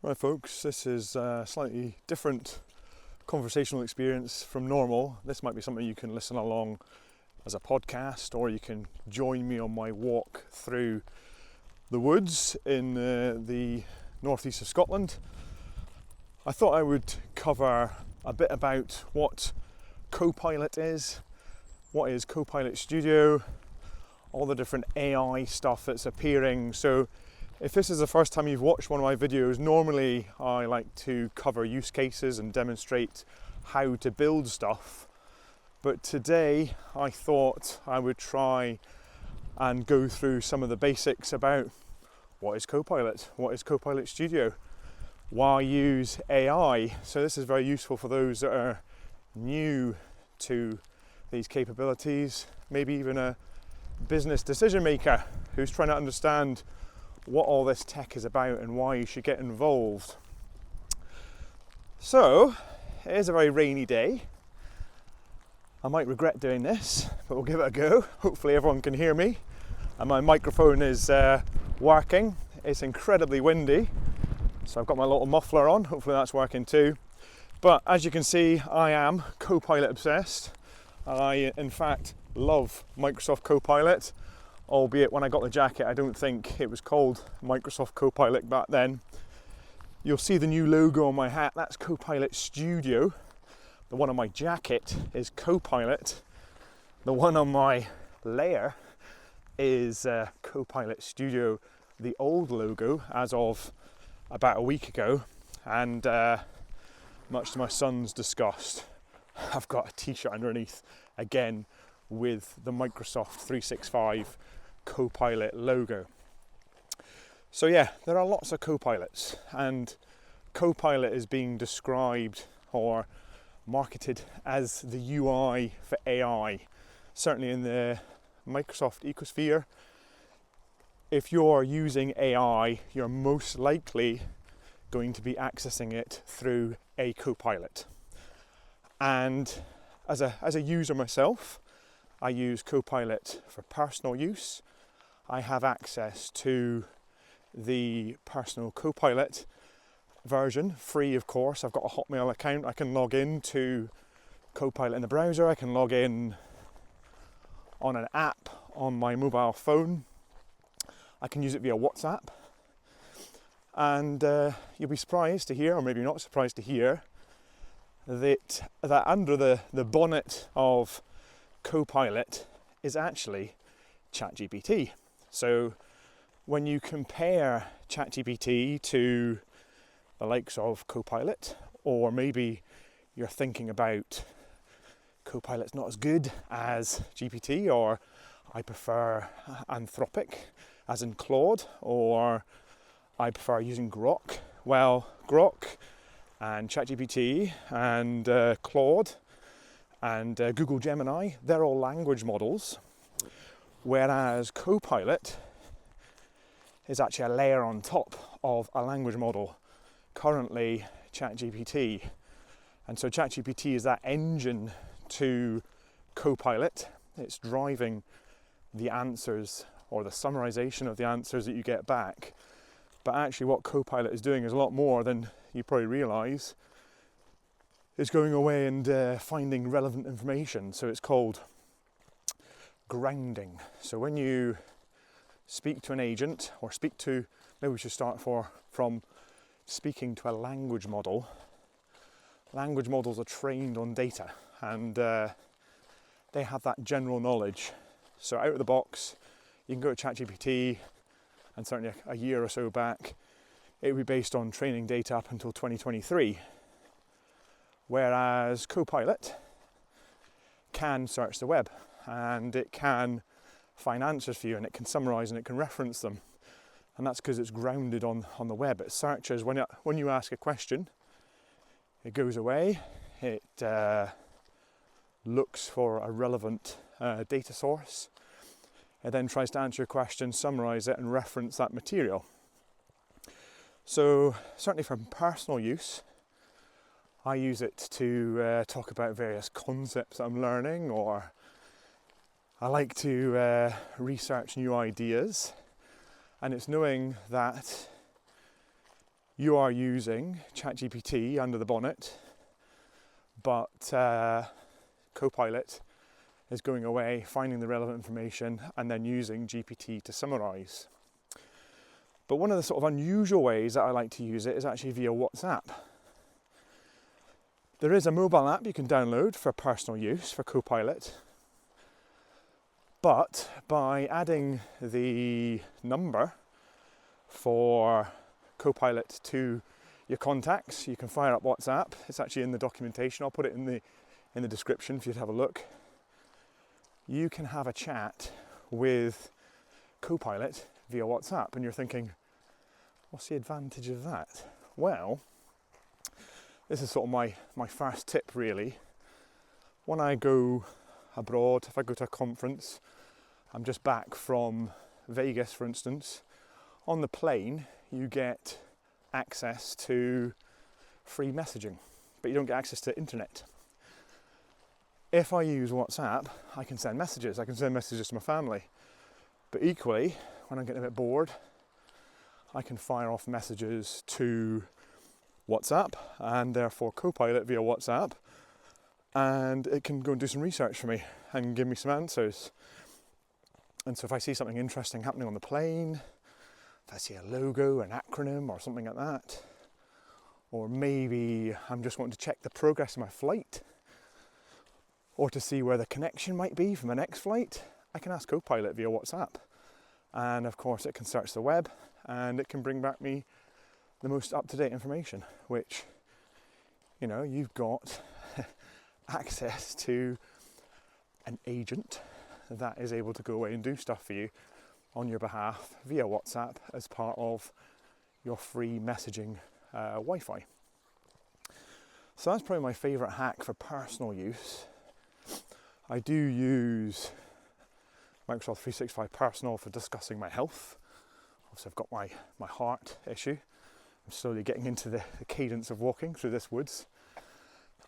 Right folks, this is a slightly different conversational experience from normal. This might be something you can listen along as a podcast, or you can join me on my walk through the woods in the northeast of Scotland. I thought I would cover a bit about what Copilot is, what is Copilot Studio, all the different AI stuff that's appearing. So if this is the first time you've watched one of my videos, normally I like to cover use cases and demonstrate how to build stuff. But today I thought I would try and go through some of the basics about what is Copilot, what is Copilot Studio, why use AI. So this is very useful for those that are new to these capabilities, maybe even a business decision maker who's trying to understand what all this tech is about and why you should get involved. So, it is a very rainy day. I might regret doing this, but we'll give it a go. Hopefully everyone can hear me and my microphone is working. It's incredibly windy, so I've got my little muffler on. Hopefully that's working too. But as you can see, I am Copilot obsessed. I, in fact, love Microsoft Copilot. Albeit when I got the jacket, I don't think it was called Microsoft Copilot back then. You'll see the new logo on my hat, that's Copilot Studio. The one on my jacket is Copilot. The one on my layer is Copilot Studio, the old logo as of about a week ago. And much to my son's disgust, I've got a t-shirt underneath, again, with the Microsoft 365 Copilot logo. So yeah, there are lots of Copilots, and Copilot is being described or marketed as the UI for AI, certainly in the Microsoft ecosphere. If you're using AI, you're most likely going to be accessing it through a Copilot. And as a user myself, I use Copilot for personal use. I have access to the personal Copilot version, free of course. I've got a Hotmail account. I can log in to Copilot in the browser. I can log in on an app on my mobile phone. I can use it via WhatsApp. And you'll be surprised to hear, or maybe not surprised to hear, that under the bonnet of Copilot is actually ChatGPT. So when you compare ChatGPT to the likes of Copilot, or maybe you're thinking about Copilot's not as good as GPT, or I prefer Anthropic as in Claude, or I prefer using Grok. Well, Grok and ChatGPT and Claude and Google Gemini, they're all language models, whereas Copilot is actually a layer on top of a language model, currently ChatGPT. And so ChatGPT is that engine to Copilot. It's driving the answers or the summarization of the answers that you get back. But actually what Copilot is doing is a lot more than you probably realize. It's going away and finding relevant information. So it's called grounding. So when you speak to an agent, or maybe we should start from speaking to a language model. Language models are trained on data, and they have that general knowledge. So out of the box, you can go to ChatGPT, and certainly a year or so back, it would be based on training data up until 2023. Whereas Copilot can search the web, and it can find answers for you, and it can summarize and it can reference them. And that's because it's grounded on the web. It searches when you ask a question, it goes away, it looks for a relevant data source. It then tries to answer your question, summarize it, and reference that material. So certainly for personal use, I use it to talk about various concepts that I'm learning, or I like to research new ideas. And it's knowing that you are using ChatGPT under the bonnet, but Copilot is going away, finding the relevant information, and then using GPT to summarize. But one of the sort of unusual ways that I like to use it is actually via WhatsApp. There is a mobile app you can download for personal use for Copilot, but by adding the number for Copilot to your contacts, you can fire up WhatsApp. It's actually in the documentation. I'll put it in the description for you to have a look. You can have a chat with Copilot via WhatsApp, and you're thinking, what's the advantage of that? Well, this is sort of my first tip really. When I go abroad, if I go to a conference, I'm just back from Vegas for instance, on the plane you get access to free messaging, but you don't get access to internet. If I use WhatsApp, I can send messages. I can send messages to my family. But equally, when I'm getting a bit bored, I can fire off messages to WhatsApp and therefore Copilot via WhatsApp, and it can go and do some research for me and give me some answers. And so if I see something interesting happening on the plane, if I see a logo, an acronym or something like that, or maybe I'm just wanting to check the progress of my flight, or to see where the connection might be for my next flight, I can ask Copilot via WhatsApp. And of course it can search the web and it can bring back me the most up-to-date information, which, you know, you've got access to an agent that is able to go away and do stuff for you on your behalf via WhatsApp as part of your free messaging Wi-Fi. So that's probably my favourite hack for personal use. I do use Microsoft 365 Personal for discussing my health. Also, I've got my heart issue. I'm slowly getting into the cadence of walking through this woods.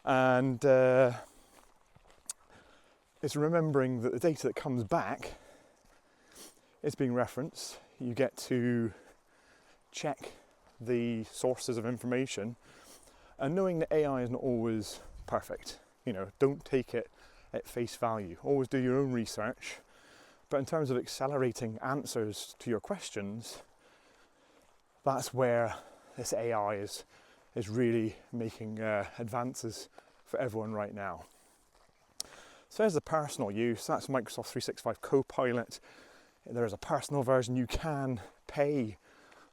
And it's remembering that the data that comes back is being referenced. You get to check the sources of information, and knowing that AI is not always perfect. You know, don't take it at face value. Always do your own research. But in terms of accelerating answers to your questions, that's where this AI is really making advances for everyone right now. So there's the personal use. That's Microsoft 365 Copilot. There is a personal version. You can pay,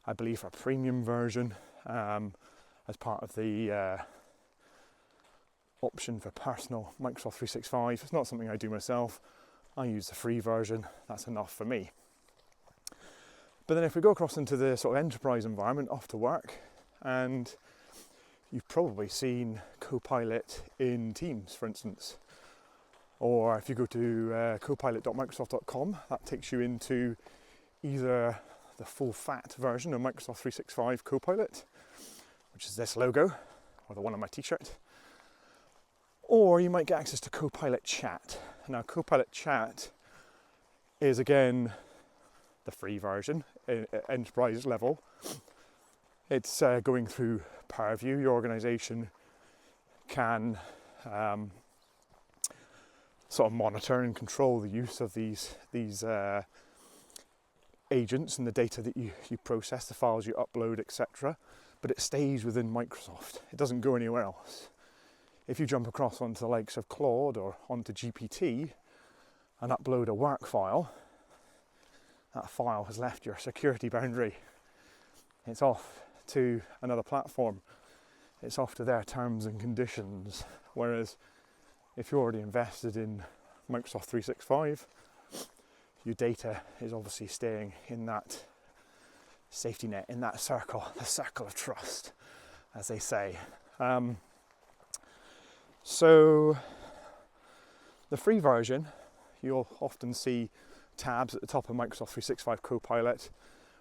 I believe, for a premium version as part of the option for personal Microsoft 365. It's not something I do myself. I use the free version. That's enough for me. But then if we go across into the sort of enterprise environment, off to work, and you've probably seen Copilot in Teams, for instance. Or if you go to copilot.microsoft.com, that takes you into either the full fat version of Microsoft 365 Copilot, which is this logo, or the one on my t-shirt. Or you might get access to Copilot Chat. Now, Copilot Chat is again the free version, enterprise level. It's going through Purview. Your organisation can sort of monitor and control the use of these agents and the data that you process, the files you upload, etc. But it stays within Microsoft. It doesn't go anywhere else. If you jump across onto the likes of Claude or onto GPT and upload a work file, that file has left your security boundary. It's off to another platform. It's off to their terms and conditions. Whereas if you're already invested in Microsoft 365, your data is obviously staying in that safety net, in that circle, the circle of trust, as they say. So the free version, you'll often see tabs at the top of Microsoft 365 Copilot,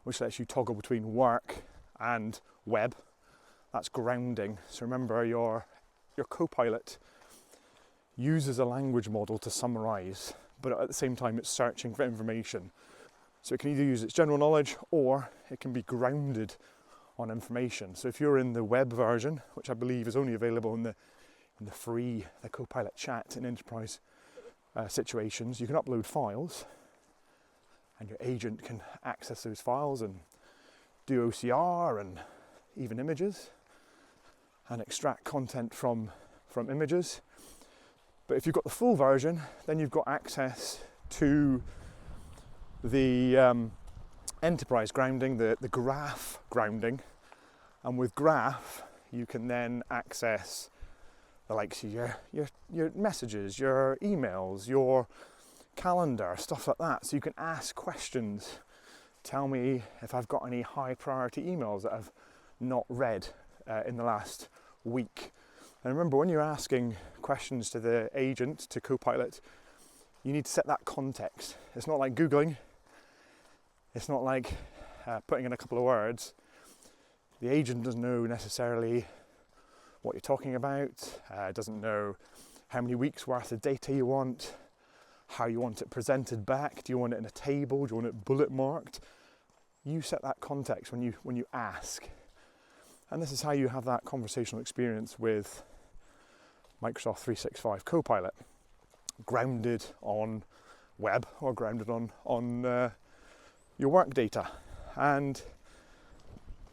which lets you toggle between work and web. That's grounding. So remember, your Copilot uses a language model to summarize, but at the same time it's searching for information. So it can either use its general knowledge or it can be grounded on information. So if you're in the web version, which I believe is only available in the free, the Copilot Chat in enterprise situations, you can upload files and your agent can access those files and do OCR and even images and extract content from images. But if you've got the full version, then you've got access to the enterprise grounding, the graph grounding, and with graph you can then access the likes of your messages, your emails, your calendar, stuff like that. So you can ask questions. Tell me if I've got any high priority emails that I've not read in the last week. And remember, when you're asking questions to the agent, to Copilot, you need to set that context. It's not like Googling. It's not like putting in a couple of words. The agent doesn't know necessarily what you're talking about, doesn't know how many weeks worth of data you want, how you want it presented back. Do you want it in a table? Do you want it bullet marked? You set that context when you ask. And this is how you have that conversational experience with Microsoft 365 Copilot, grounded on web or grounded on your work data. And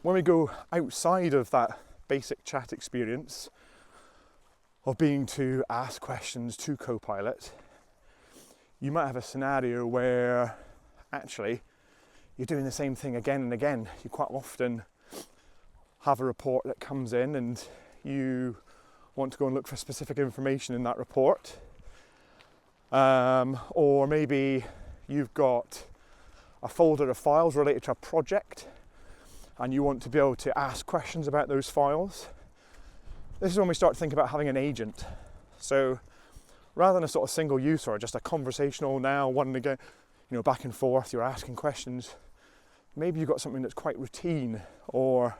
when we go outside of that basic chat experience of being to ask questions to Copilot, you might have a scenario where actually you're doing the same thing again and again. You quite often have a report that comes in and you want to go and look for specific information in that report. Or maybe you've got a folder of files related to a project and you want to be able to ask questions about those files. This is when we start to think about having an agent. So rather than a sort of single use or just a conversational now, one and again, back and forth, you're asking questions. Maybe you've got something that's quite routine, or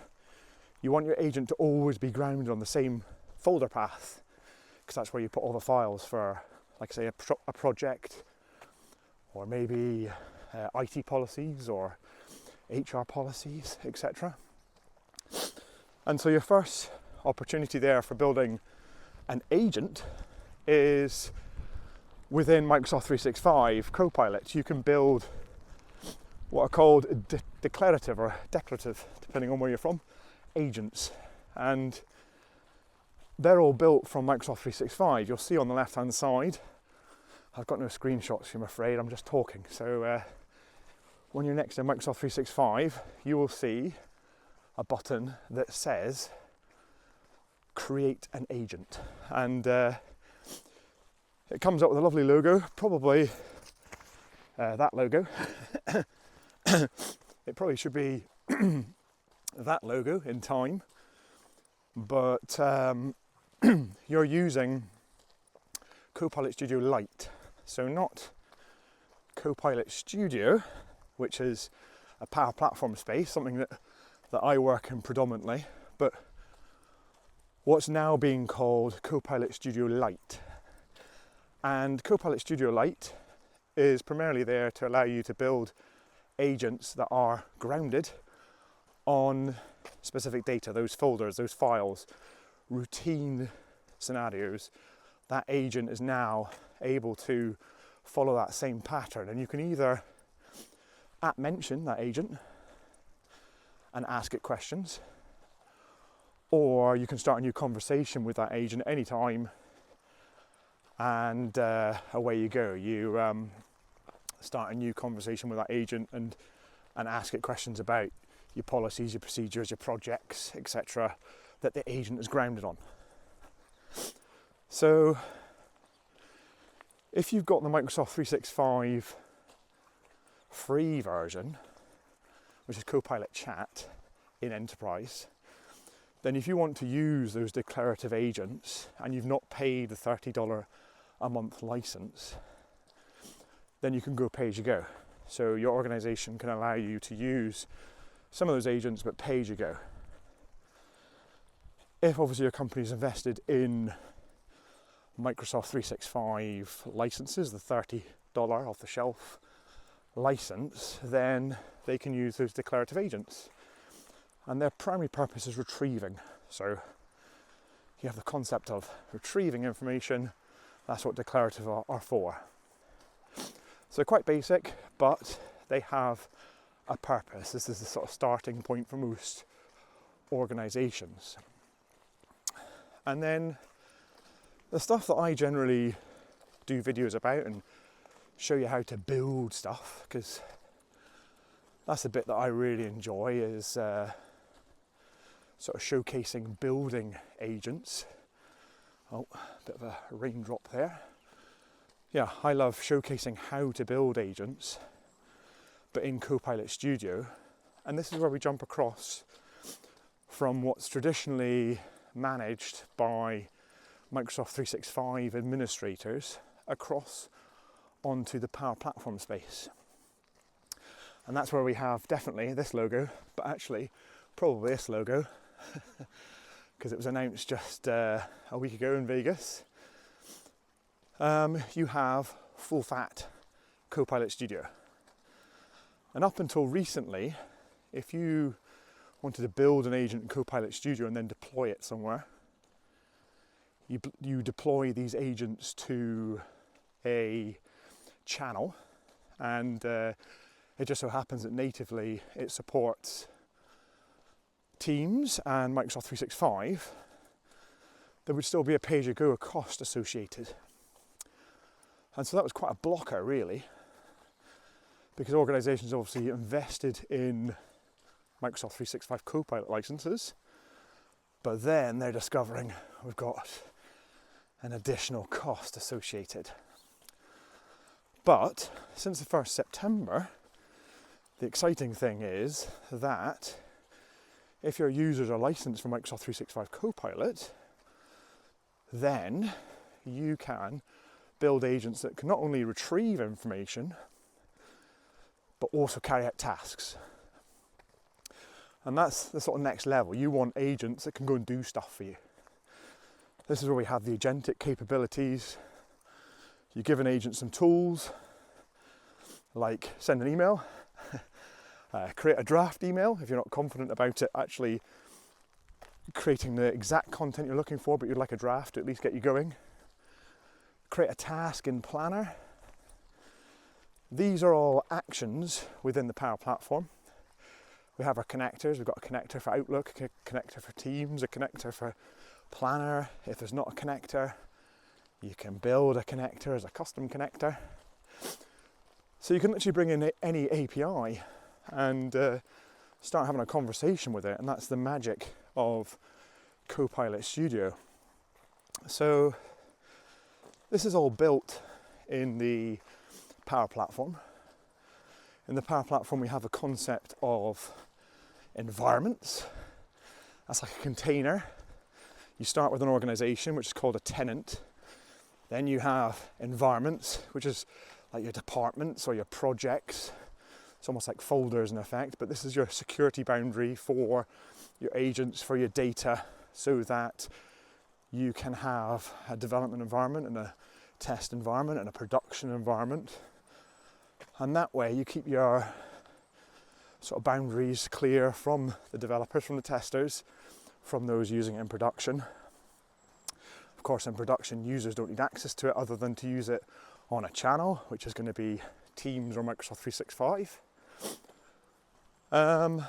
you want your agent to always be grounded on the same folder path, because that's where you put all the files for, like say, a project, or maybe IT policies or HR policies, etc. And so your first opportunity there for building an agent is within Microsoft 365 Copilot. You can build what are called declarative or declarative, depending on where you're from, agents. And they're all built from Microsoft 365. You'll see on the left-hand side, I've got no screenshots, I'm afraid, I'm just talking. So when you're next to Microsoft 365, you will see a button that says create an agent. And it comes up with a lovely logo, probably that logo. It probably should be that logo in time, but you're using Copilot Studio Light. So not Copilot Studio, which is a Power Platform space, something that I work in predominantly, but what's now being called Copilot Studio Light. And Copilot Studio Light is primarily there to allow you to build agents that are grounded on specific data, those folders, those files, routine scenarios. That agent is now able to follow that same pattern, and you can either mention that agent and ask it questions, or you can start a new conversation with that agent anytime, and away you go. You start a new conversation with that agent and ask it questions about your policies, your procedures, your projects, etc., that the agent is grounded on. So if you've got the Microsoft 365 free version, which is Copilot Chat in Enterprise, then if you want to use those declarative agents and you've not paid the $30 a month license, then you can go pay as you go. So your organization can allow you to use some of those agents, but pay as you go. If obviously your company's invested in Microsoft 365 licenses, the $30 off the shelf license, then they can use those declarative agents. And their primary purpose is retrieving. So you have the concept of retrieving information. That's what declarative are for. So quite basic, but they have a purpose. This is the sort of starting point for most organizations. And then the stuff that I generally do videos about and show you how to build stuff, because that's the bit that I really enjoy, is sort of showcasing building agents. Oh, a bit of a raindrop there. Yeah, I love showcasing how to build agents, but in Copilot Studio. And this is where we jump across from what's traditionally managed by Microsoft 365 administrators across onto the Power Platform space. And that's where we have definitely this logo, but actually probably this logo, because it was announced just a week ago in Vegas. You have full fat Copilot Studio. And up until recently, if you wanted to build an agent in Copilot Studio and then deploy it somewhere, you deploy these agents to a channel, and it just so happens that natively it supports Teams and Microsoft 365. There would still be a pay-as-you-go cost associated. And so that was quite a blocker, really, because organizations obviously invested in Microsoft 365 Copilot licenses, but then they're discovering we've got an additional cost associated. But since the 1st September, the exciting thing is that if your users are licensed for Microsoft 365 Copilot, then you can build agents that can not only retrieve information, but also carry out tasks. And that's the sort of next level. You want agents that can go and do stuff for you. This is where we have the agentic capabilities. You give an agent some tools, like send an email, create a draft email if you're not confident about it actually creating the exact content you're looking for, but you'd like a draft to at least get you going. Create a task in Planner. These are all actions within the Power Platform. We have our connectors. We've got a connector for Outlook, a connector for Teams, a connector for Planner. If there's not a connector, you can build a connector as a custom connector. So you can literally bring in any API and start having a conversation with it, and that's the magic of Copilot Studio. So this is all built in the Power Platform. In the Power Platform we have a concept of environments. That's like a container. You start with an organization, which is called a tenant. Then you have environments, which is like your departments or your projects. It's almost like folders in effect, but this is your security boundary for your agents, for your data, so that you can have a development environment and a test environment and a production environment. And that way you keep your sort of boundaries clear from the developers, from the testers, from those using it in production. Of course, in production, users don't need access to it other than to use it on a channel, which is going to be Teams or Microsoft 365. And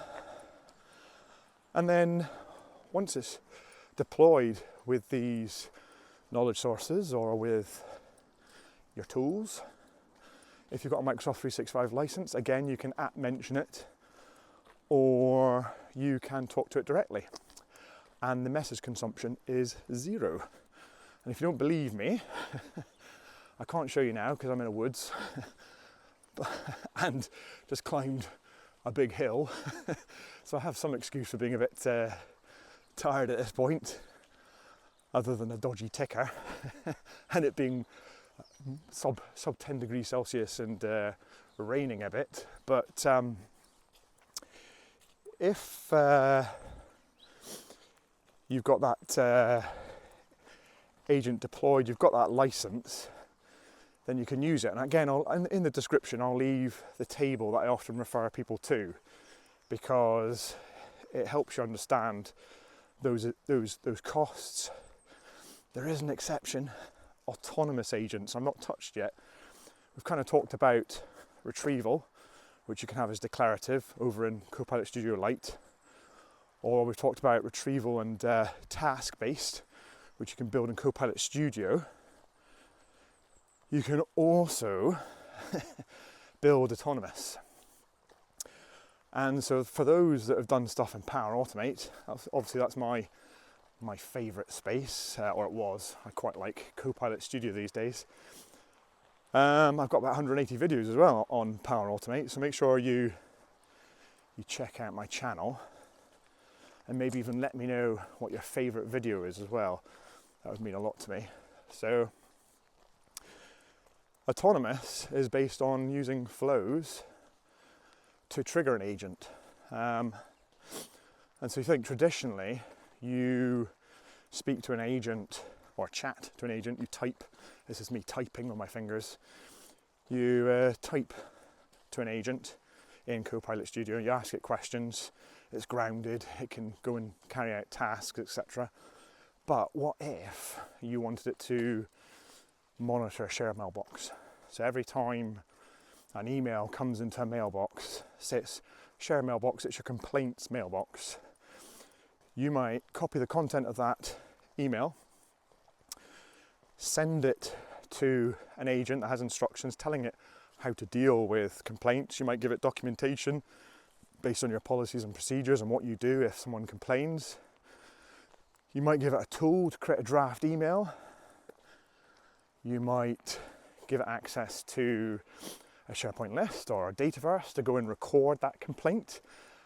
then once it's deployed with these knowledge sources or with your tools, if you've got a Microsoft 365 license, again, you can mention it, or you can talk to it directly. And the message consumption is 0. And if you don't believe me, I can't show you now because I'm in the woods and just climbed a big hill. So I have some excuse for being a bit tired at this point, other than a dodgy ticker and it being sub 10 degrees Celsius and raining a bit. But if you've got that agent deployed, you've got that license, then you can use it. And again, in the description, I'll leave the table that I often refer people to, because it helps you understand those costs. There is an exception, autonomous agents. I'm not touched yet. We've kind of talked about retrieval, which you can have as declarative over in Copilot Studio Light, or we've talked about retrieval and task-based, which you can build in Copilot Studio. You can also build autonomous. And so for those that have done stuff in Power Automate, obviously that's my favourite space, or it was. I quite like Copilot Studio these days. I've got about 180 videos as well on Power Automate, so make sure you check out my channel and maybe even let me know what your favourite video is as well. That would mean a lot to me. So autonomous is based on using flows to trigger an agent. And so you think traditionally you speak to an agent or chat to an agent, you type, this is me typing with my fingers, you type to an agent in Copilot Studio, you ask it questions, it's grounded, it can go and carry out tasks, etc. But what if you wanted it to monitor a shared mailbox? So every time an email comes into a mailbox, say it's shared mailbox, it's your complaints mailbox, you might copy the content of that email, send it to an agent that has instructions telling it how to deal with complaints. You might give it documentation based on your policies and procedures and what you do if someone complains. You might give it a tool to create a draft email. You might give it access to a SharePoint list or a Dataverse to go and record that complaint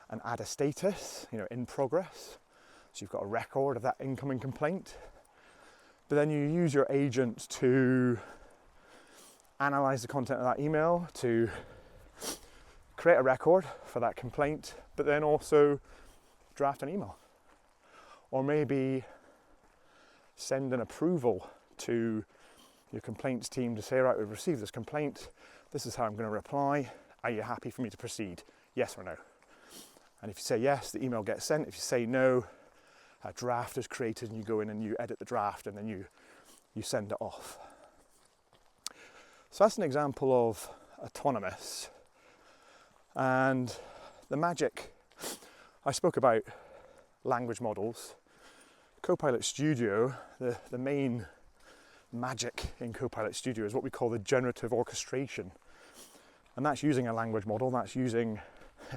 and add a status, in progress. So you've got a record of that incoming complaint. But then you use your agent to analyze the content of that email, to create a record for that complaint, but then also draft an email. Or maybe send an approval to your complaints team to say, right, we've received this complaint, this is how I'm going to reply, are you happy for me to proceed? Yes or no? And if you say yes, the email gets sent. If you say no, a draft is created and you go in and you edit the draft and then you send it off. So that's an example of autonomous. And the magic, I spoke about language models. Copilot Studio, the main magic in Copilot Studio is what we call the generative orchestration. And that's using a language model, that's using,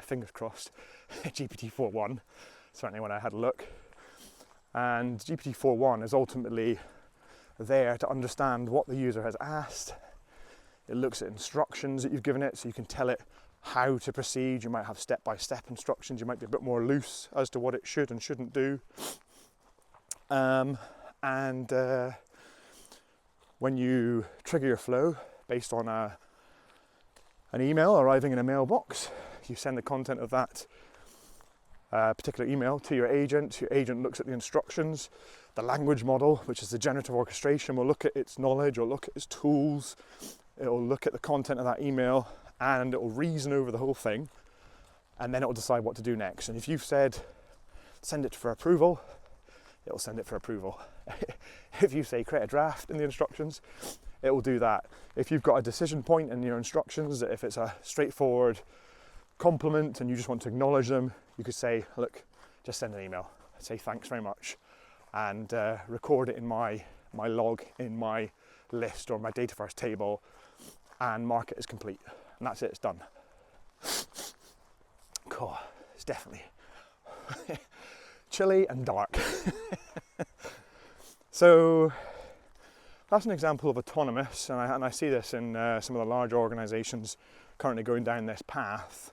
fingers crossed, GPT-4.1, certainly when I had a look. And GPT-4.1 is ultimately there to understand what the user has asked. It looks at instructions that you've given it, so you can tell it how to proceed. You might have step-by-step instructions. You might be a bit more loose as to what it should and shouldn't do. When you trigger your flow based on an email arriving in a mailbox, you send the content of that particular email to your agent. Your agent looks at the instructions. The language model, which is the generative orchestration, will look at its knowledge, or look at its tools. It will look at the content of that email and it will reason over the whole thing, and then it will decide what to do next. And if you've said send it for approval, it will send it for approval. If you say create a draft in the instructions, it will do that. If you've got a decision point in your instructions, if it's a straightforward compliment and you just want to acknowledge them, you could say, look, just send an email, say thanks very much, and record it in my log, in my list or my Dataverse table, and mark it as complete. And that's it, it's done. Cool, it's definitely chilly and dark. So that's an example of autonomous, and I see this in some of the large organisations currently going down this path.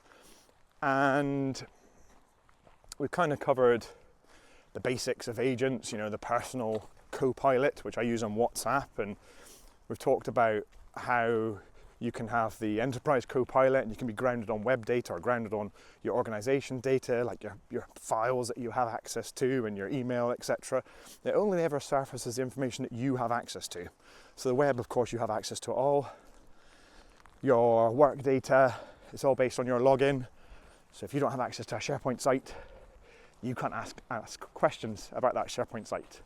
And we've kind of covered the basics of agents, the personal Copilot, which I use on WhatsApp, and we've talked about how you can have the enterprise Copilot and you can be grounded on web data or grounded on your organization data, like your files that you have access to and your email, etc. It only ever surfaces the information that you have access to. So the web, of course, you have access to it all. Your work data, it's all based on your login. So if you don't have access to a SharePoint site, you can't ask questions about that SharePoint site.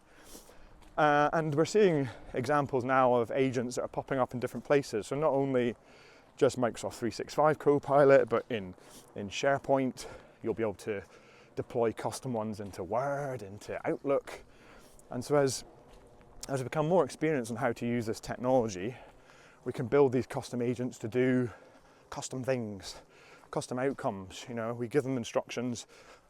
And we're seeing examples now of agents that are popping up in different places. So not only just Microsoft 365 Copilot, but in SharePoint, you'll be able to deploy custom ones into Word, into Outlook. And so as we become more experienced on how to use this technology, we can build these custom agents to do custom things, custom outcomes. You know, we give them instructions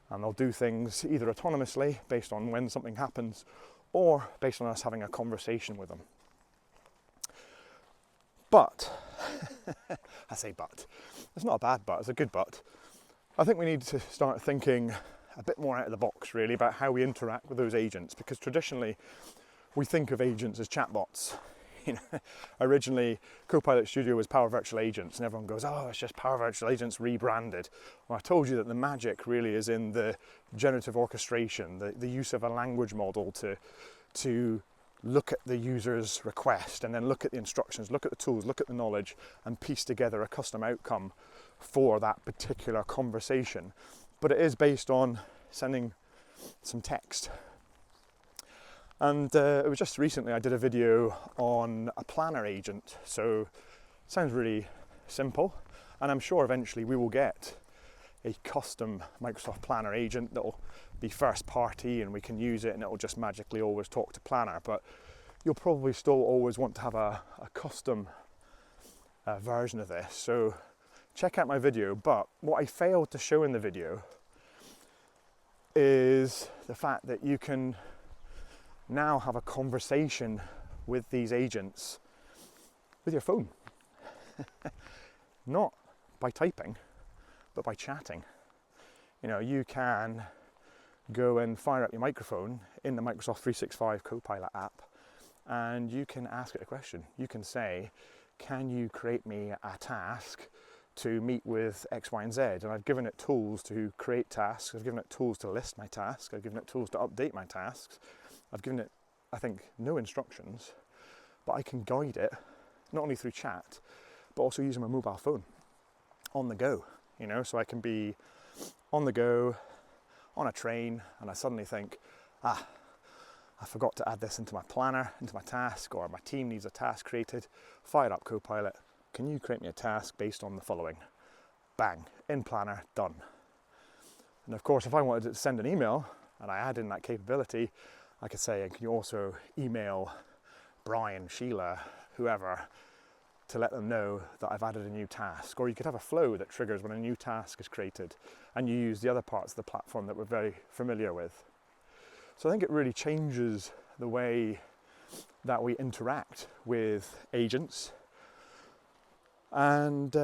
and they'll do things either autonomously based on when something happens, or based on us having a conversation with them. But, I say but, it's not a bad but, it's a good but. I think we need to start thinking a bit more out of the box really about how we interact with those agents, because traditionally we think of agents as chatbots. You know, originally Copilot Studio was Power Virtual Agents, and everyone goes, oh, it's just Power Virtual Agents rebranded. Well, I told you that the magic really is in the generative orchestration, the use of a language model to look at the user's request and then look at the instructions, look at the tools, look at the knowledge, and piece together a custom outcome for that particular conversation. But it is based on sending some text. And it was just recently I did a video on a planner agent. So it sounds really simple, and I'm sure eventually we will get a custom Microsoft Planner agent that will be first party and we can use it and it will just magically always talk to Planner. But you'll probably still always want to have a custom version of this. So check out my video. But what I failed to show in the video is the fact that you can now have a conversation with these agents with your phone. Not by typing, but by chatting. You know, you can go and fire up your microphone in the Microsoft 365 Copilot app and you can ask it a question. You can say, can you create me a task to meet with X, Y, and Z? And I've given it tools to create tasks, I've given it tools to list my tasks, I've given it tools to update my tasks. I've given it, I think, no instructions, but I can guide it, not only through chat, but also using my mobile phone, on the go, you know, so I can be on the go, on a train, and I suddenly think, I forgot to add this into my planner, into my task, or my team needs a task created. Fire up Copilot, can you create me a task based on the following? Bang, in Planner, done. And of course, if I wanted to send an email, and I add in that capability, I could say, and can you also email Brian, Sheila, whoever, to let them know that I've added a new task. Or you could have a flow that triggers when a new task is created, and you use the other parts of the platform that we're very familiar with. So I think it really changes the way that we interact with agents. And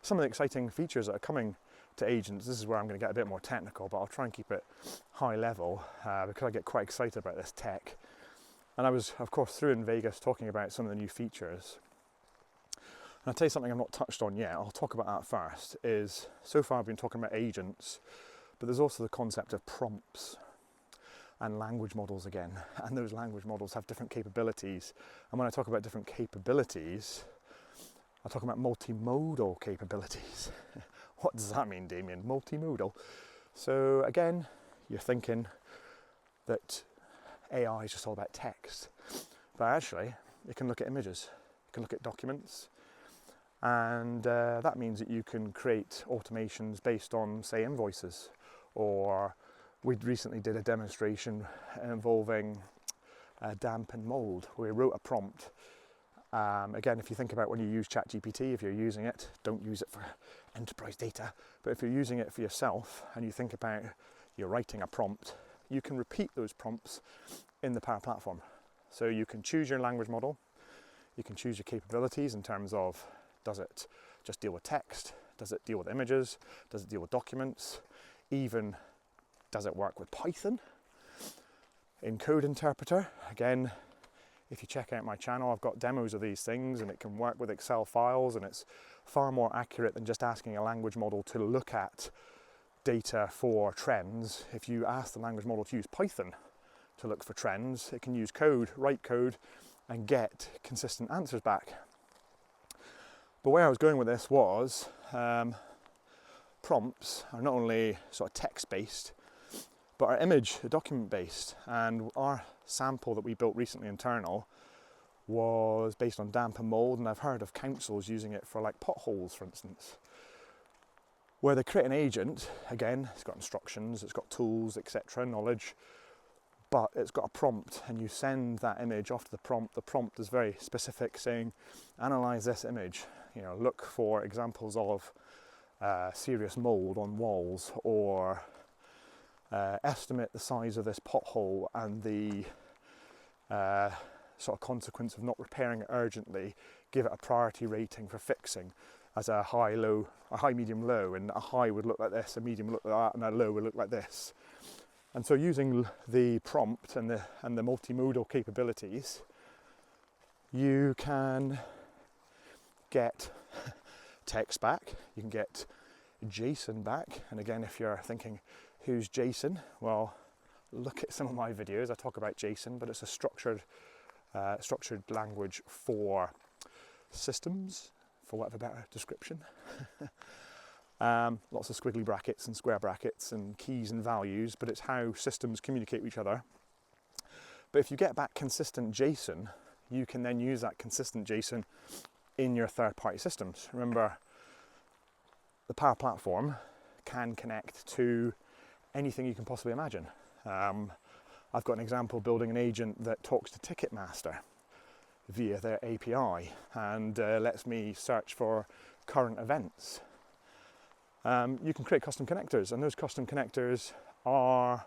some of the exciting features that are coming to agents, this is where I'm going to get a bit more technical, but I'll try and keep it high level because I get quite excited about this tech. And I was, of course, through in Vegas talking about some of the new features. And I'll tell you something I've not touched on yet, I'll talk about that first, is so far I've been talking about agents, but there's also the concept of prompts and language models again. And those language models have different capabilities. And when I talk about different capabilities, I'll talk about multimodal capabilities. What does that mean, Damien? Multimodal. So again, you're thinking that AI is just all about text, but actually it can look at images, it can look at documents, and that means that you can create automations based on, say, invoices. Or we recently did a demonstration involving damp and mold, where we wrote a prompt. Again, if you think about when you use ChatGPT, if you're using it, don't use it for enterprise data, but if you're using it for yourself and you think about you're writing a prompt, you can repeat those prompts in the Power Platform. So you can choose your language model, you can choose your capabilities in terms of, does it just deal with text, does it deal with images, does it deal with documents, even does it work with Python in Code Interpreter. Again, if you check out my channel, I've got demos of these things and it can work with Excel files, and it's far more accurate than just asking a language model to look at data for trends. If you ask the language model to use Python to look for trends, it can use code, write code, and get consistent answers back. But where I was going with this was, prompts are not only sort of text-based, but are image, document-based. And our sample that we built recently internal was based on damp and mould, and I've heard of councils using it for like potholes, for instance, where they create an agent. Again, it's got instructions, it's got tools, etc., knowledge, but it's got a prompt, and you send that image off to the prompt. The prompt is very specific, saying, analyze this image, look for examples of serious mould on walls, or estimate the size of this pothole and the sort of consequence of not repairing it urgently, give it a priority rating for fixing as a high, low, a high, medium, low, and a high would look like this, a medium would look like that, and a low would look like this. And so using the prompt and the multimodal capabilities, you can get text back, you can get JSON back. And again, if you're thinking, who's JSON? Well, look at some of my videos. I talk about JSON, but it's a structured language for systems, for whatever better description. Lots of squiggly brackets and square brackets and keys and values, but it's how systems communicate with each other. But if you get back consistent JSON, you can then use that consistent JSON in your third-party systems. Remember, the Power Platform can connect to anything you can possibly imagine. I've got an example building an agent that talks to Ticketmaster via their API and lets me search for current events. You can create custom connectors, and those custom connectors are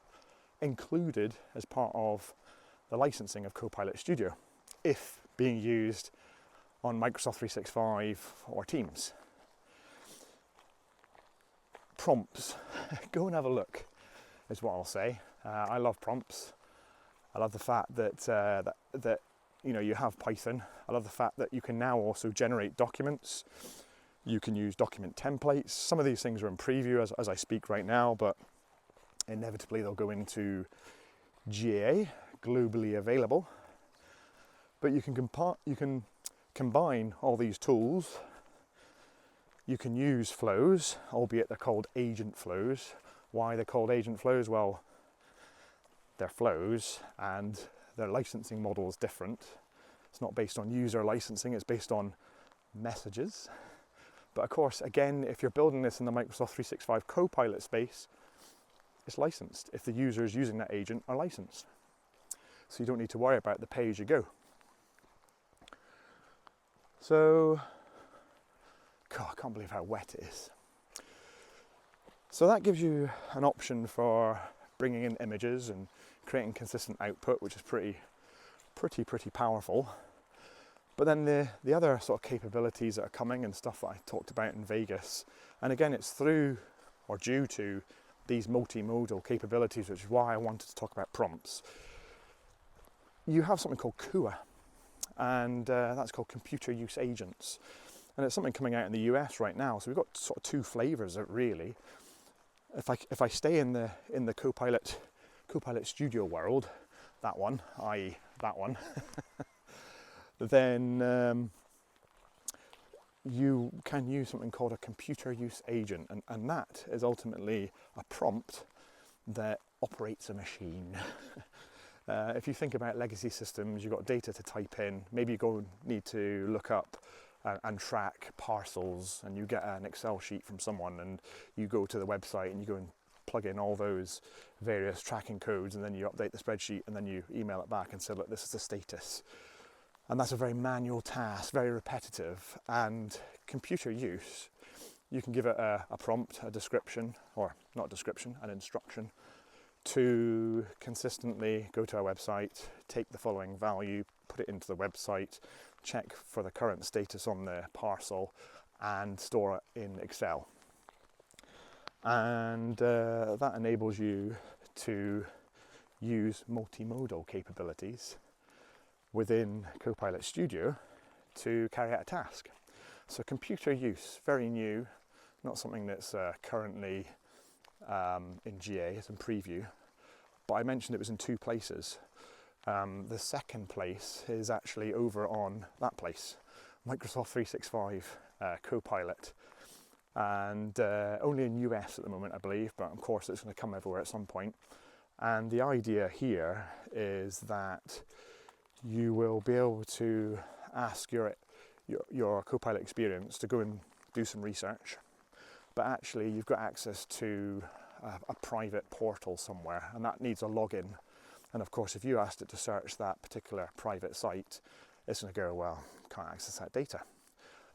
included as part of the licensing of Copilot Studio, if being used on Microsoft 365 or Teams. Prompts, go and have a look, is what I'll say. I love prompts. I love the fact that you have Python. I love the fact that you can now also generate documents. You can use document templates. Some of these things are in preview as I speak right now, but inevitably they'll go into GA, globally available. But you can combine all these tools. You can use flows, albeit they're called agent flows. Why they're called agent flows? Well, they're flows and their licensing model is different. It's not based on user licensing, it's based on messages. But of course, again, if you're building this in the Microsoft 365 Copilot space, it's licensed if the users using that agent are licensed. So you don't need to worry about the pay as you go. So, God, I can't believe how wet it is. So that gives you an option for bringing in images and creating consistent output, which is pretty powerful. But then the other sort of capabilities that are coming and stuff that I talked about in Vegas, and again, it's through or due to these multimodal capabilities, which is why I wanted to talk about prompts. You have something called CUA, and that's called computer use agents. And it's something coming out in the US right now. So we've got sort of two flavors of it, really. If I stay in the Copilot Studio world, that one, i.e. that one, then you can use something called a computer use agent, and that is ultimately a prompt that operates a machine. If you think about legacy systems, you've got data to type in, maybe you need to look up and track parcels, and you get an Excel sheet from someone, and you go to the website and you go and plug in all those various tracking codes, and then you update the spreadsheet, and then you email it back and say, look, this is the status. And that's a very manual task, very repetitive. And computer use, you can give it a prompt, a description, or not a description, an instruction, to consistently go to our website, take the following value, put it into the website, check for the current status on the parcel, and store it in Excel. And that enables you to use multimodal capabilities within Copilot Studio to carry out a task. So computer use, very new, not something that's currently in GA, it's in preview, but I mentioned it was in two places. The second place is actually over on that place, Microsoft 365 Copilot. and only in US at the moment, I believe, but of course it's going to come everywhere at some point. And the idea here is that you will be able to ask your Copilot experience to go and do some research, but actually you've got access to a private portal somewhere, and that needs a login. And of course, if you asked it to search that particular private site, it's going to go, well, can't access that data.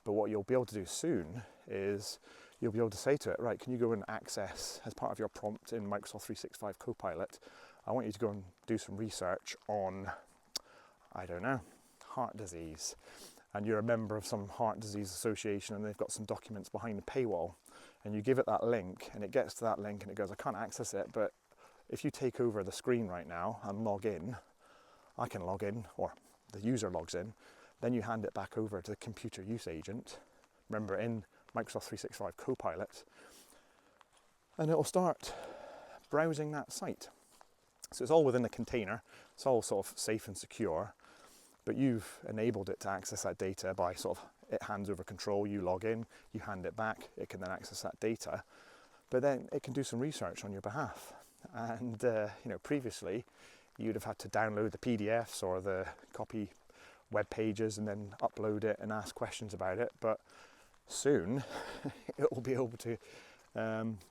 But what you'll be able to do soon is you'll be able to say to it, right, can you go and access, as part of your prompt in Microsoft 365 Copilot, I want you to go and do some research on, I don't know, heart disease. And you're a member of some heart disease association and they've got some documents behind the paywall. And you give it that link and it gets to that link and it goes, I can't access it, but if you take over the screen right now and log in, I can log in, or the user logs in, then you hand it back over to the computer use agent, remember in Microsoft 365 Copilot, and it will start browsing that site. So it's all within a container, it's all sort of safe and secure, but you've enabled it to access that data by sort of, it hands over control, you log in, you hand it back, it can then access that data, but then it can do some research on your behalf. And previously you'd have had to download the PDFs or the copy web pages and then upload it and ask questions about it, but soon it will be able to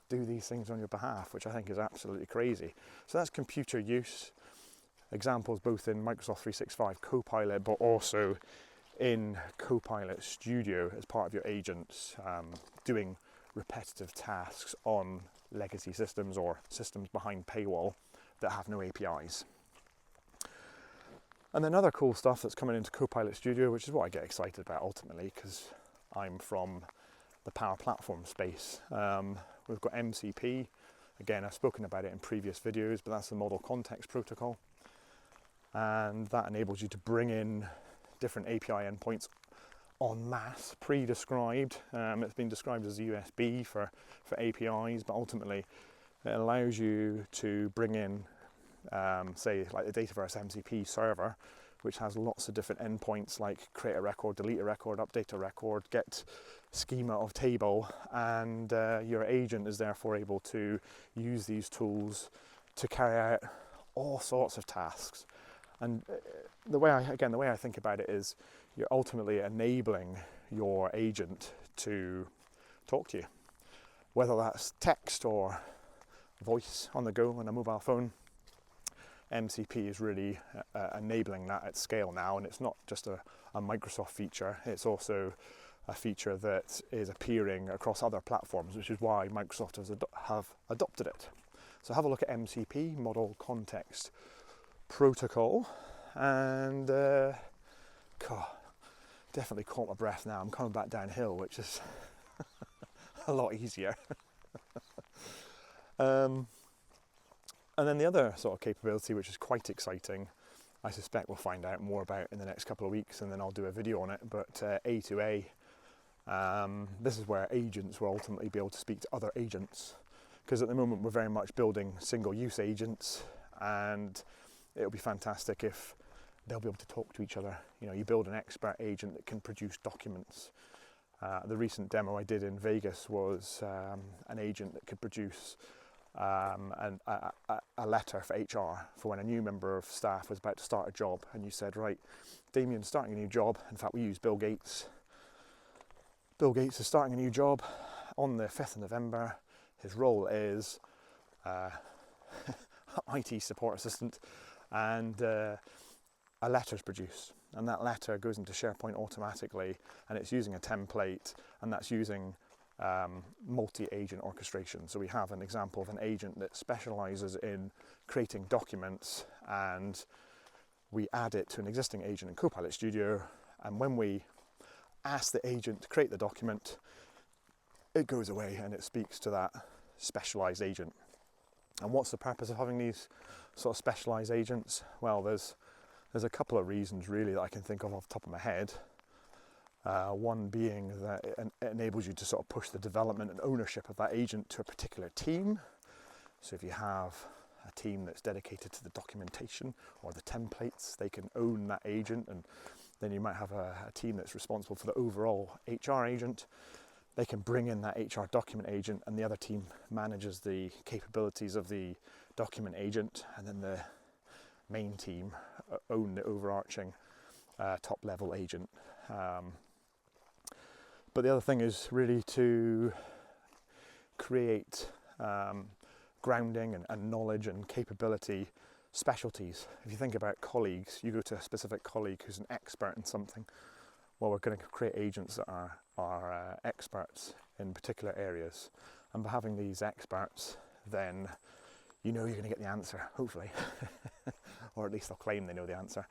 do these things on your behalf, which I think is absolutely crazy. So that's computer use examples both in Microsoft 365 Copilot, but also in Copilot Studio as part of your agents, doing repetitive tasks on legacy systems or systems behind paywall that have no APIs. And then other cool stuff that's coming into Copilot Studio, which is what I get excited about ultimately, because I'm from the Power Platform space. We've got MCP. Again, I've spoken about it in previous videos, but that's the Model Context Protocol. And that enables you to bring in different API endpoints en masse, pre-described. It's been described as USB for APIs, but ultimately it allows you to bring in say like the Dataverse MCP server, which has lots of different endpoints like create a record, delete a record, update a record, get schema of table, and your agent is therefore able to use these tools to carry out all sorts of tasks. And the way I think about it is you're ultimately enabling your agent to talk to you, whether that's text or voice on the go on a mobile phone. MCP is really enabling that at scale now, and it's not just a Microsoft feature, it's also a feature that is appearing across other platforms, which is why Microsoft have adopted it. So have a look at MCP, Model Context Protocol, and definitely caught my breath now. I'm coming back downhill, which is a lot easier. And then the other sort of capability, which is quite exciting, I suspect we'll find out more about in the next couple of weeks, and then I'll do a video on it, but A2A, this is where agents will ultimately be able to speak to other agents, because at the moment we're very much building single-use agents, and it'll be fantastic if they'll be able to talk to each other. You know, you build an expert agent that can produce documents. The recent demo I did in Vegas was an agent that could produce a letter for HR for when a new member of staff was about to start a job, and you said, right, Damien's starting a new job. In fact, we use Bill Gates. Bill Gates is starting a new job on the 5th of November. His role is IT support assistant, and a letter is produced, and that letter goes into SharePoint automatically, and it's using a template, and that's using multi-agent orchestration. So we have an example of an agent that specializes in creating documents, and we add it to an existing agent in Copilot Studio, and when we ask the agent to create the document, it goes away and it speaks to that specialized agent. And what's the purpose of having these sort of specialized agents? Well, there's a couple of reasons really that I can think of off the top of my head. One being that it enables you to sort of push the development and ownership of that agent to a particular team. So if you have a team that's dedicated to the documentation or the templates, they can own that agent, and then you might have a team that's responsible for the overall HR agent. they can bring in that HR document agent, and the other team manages the capabilities of the document agent, and then the main team own the overarching top level agent. But the other thing is really to create grounding and knowledge and capability specialties. If you think about colleagues, you go to a specific colleague who's an expert in something. Well, we're going to create agents that are experts in particular areas, and by having these experts, then you know you're going to get the answer, hopefully, or at least they'll claim they know the answer.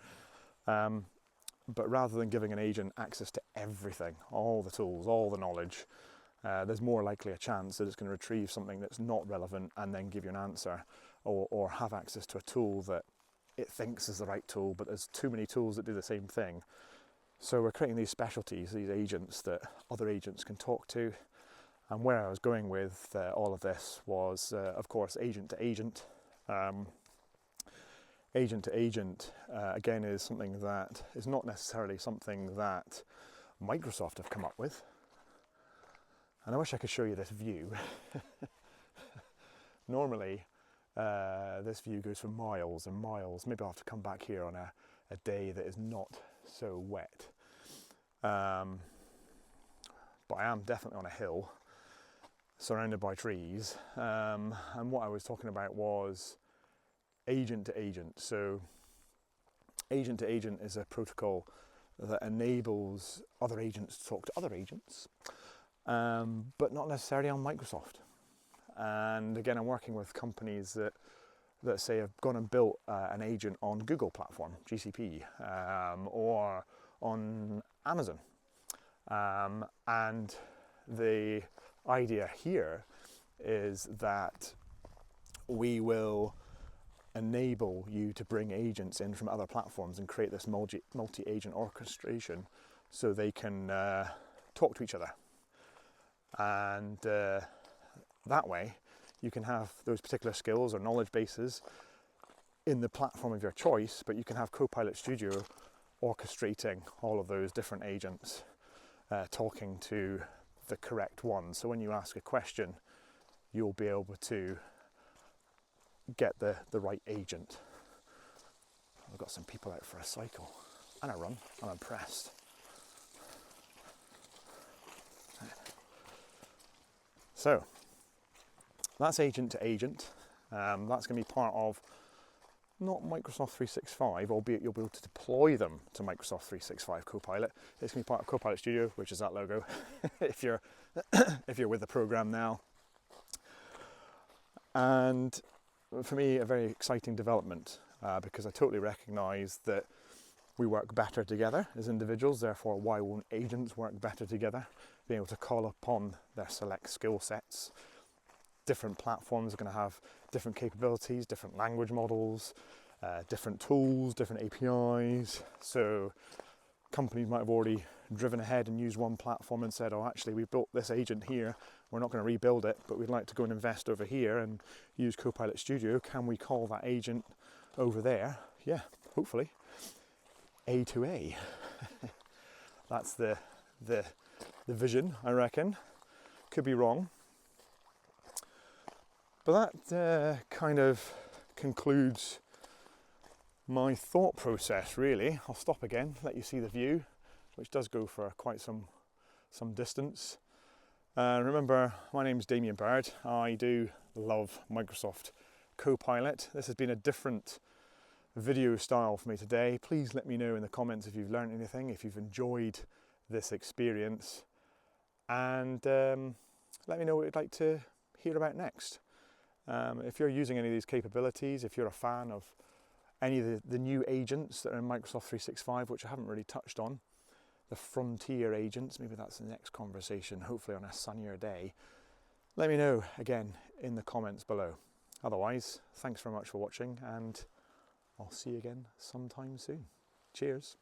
But rather than giving an agent access to everything, all the tools, all the knowledge, there's more likely a chance that it's going to retrieve something that's not relevant and then give you an answer, or have access to a tool that it thinks is the right tool, but there's too many tools that do the same thing. So we're creating these specialties, these agents that other agents can talk to. And where I was going with all of this was, of course, agent to agent. Agent to agent, again, is something that is not necessarily something that Microsoft have come up with. And I wish I could show you this view. Normally, this view goes for miles and miles. Maybe I'll have to come back here on a day that is not so wet. But I am definitely on a hill, surrounded by trees. And what I was talking about was agent to agent. So agent to agent is a protocol that enables other agents to talk to other agents, but not necessarily on Microsoft. And again, I'm working with companies that say have gone and built an agent on Google platform, GCP, or on Amazon. And the idea here is that we will enable you to bring agents in from other platforms and create this multi-agent orchestration so they can talk to each other. And that way you can have those particular skills or knowledge bases in the platform of your choice, but you can have Copilot Studio orchestrating all of those different agents talking to the correct one. So when you ask a question, you'll be able to get the right agent. I've got some people out for a cycle and a run. I'm impressed. So that's agent to agent. That's going to be part of not Microsoft 365, albeit you'll be able to deploy them to Microsoft 365 Copilot. It's going to be part of Copilot Studio, which is that logo, if you're with the program now. And for me, a very exciting development because I totally recognise that we work better together as individuals. Therefore, why won't agents work better together? Being able to call upon their select skill sets. Different platforms are going to have different capabilities, different language models, different tools, different APIs. So companies might have already driven ahead and used one platform and said, oh, actually, we built this agent here. We're not going to rebuild it, but we'd like to go and invest over here and use Copilot Studio. Can we call that agent over there? Yeah, hopefully. A to A. That's the vision, I reckon. Could be wrong. But that kind of concludes my thought process, really. I'll stop again, let you see the view, which does go for quite some distance. Remember, my name's Damien Baird. I do love Microsoft Copilot. This has been a different video style for me today. Please let me know in the comments if you've learned anything, if you've enjoyed this experience, and let me know what you'd like to hear about next. If you're using any of these capabilities, if you're a fan of any of the new agents that are in Microsoft 365, which I haven't really touched on, the frontier agents, maybe that's the next conversation, hopefully on a sunnier day, let me know again in the comments below. Otherwise, thanks very much for watching, and I'll see you again sometime soon. Cheers.